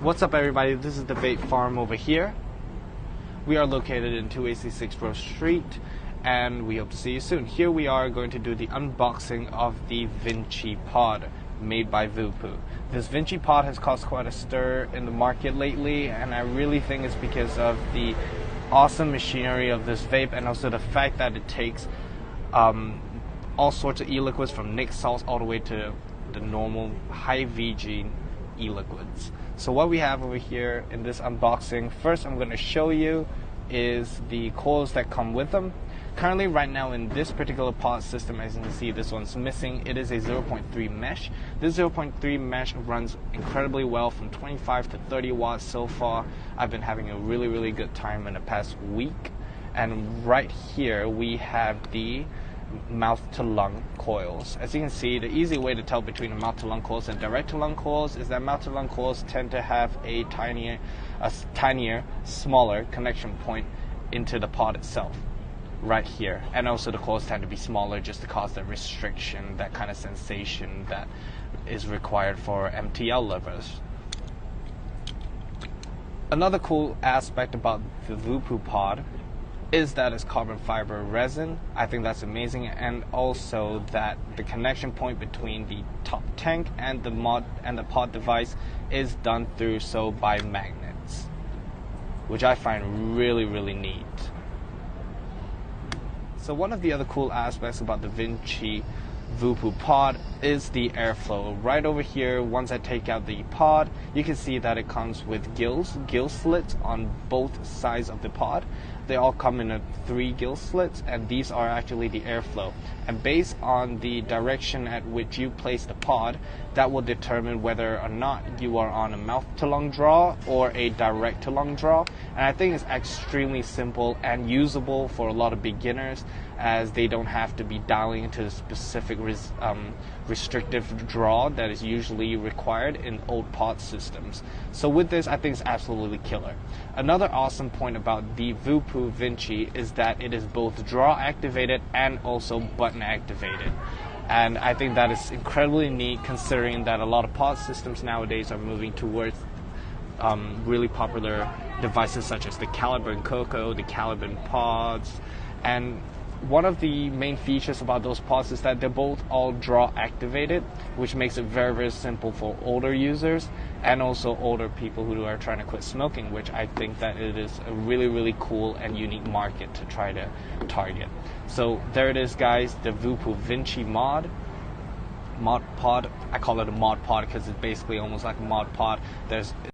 What's up, everybody? This is the Vape farm over here. We are located in 286 Grove Street, and we hope to see you soon. Here we are going to do the unboxing of the Vinci pod made by Voopoo. This Vinci pod has caused quite a stir in the market lately, and I really think it's because of the awesome machinery of this vape, and also the fact that it takes all sorts of e-liquids from nic salts all the way to the normal high VG e-liquids. So what we have over here in this unboxing, first I'm going to show you is the coils that come with them. Currently, right now in this particular pod system, as you can see, this one's missing. It is a 0.3 mesh. This 0.3 mesh runs incredibly well from 25 to 30 watts so far. I've been having a really good time in the past week. And right here we have the mouth to lung coils. As you can see, the easy way to tell between the mouth to lung coils and direct to lung coils is that mouth to lung coils tend to have a tinier, smaller connection point into the pod itself, right here. And also the coils tend to be smaller just to cause that restriction, that kind of sensation that is required for MTL lovers. Another cool aspect about the Voopoo pod is that it's carbon fiber resin. I think that's amazing, and also that the connection point between the top tank and the pod device is done through by magnets, which I find really neat. So one of the other cool aspects about the Vinci Voopoo pod is the airflow. Right over here, once I take out the pod, you can see that it comes with gill slits on both sides of the pod. They all come in 3 gill slits, and these are actually the airflow. And based on the direction at which you place the pod, that will determine whether or not you are on a mouth to lung draw or a direct to lung draw. And I think it's extremely simple and usable for a lot of beginners, as they don't have to be dialing into the specific restrictive draw that is usually required in old pod systems. So with this, I think it's absolutely killer. Another awesome point about the Voopoo Vinci is that it is both draw activated and also button activated. And I think that is incredibly neat, considering that a lot of pod systems nowadays are moving towards really popular devices such as the Caliburn Coco, the Caliburn pods. And one of the main features about those pods is that they're both all draw activated, which makes it very simple for older users and also older people who are trying to quit smoking, which I think that it is a really cool and unique market to try to target. So there it is, guys, the Voopoo Vinci mod pod. I call it a mod pod because it's basically almost like a mod pod.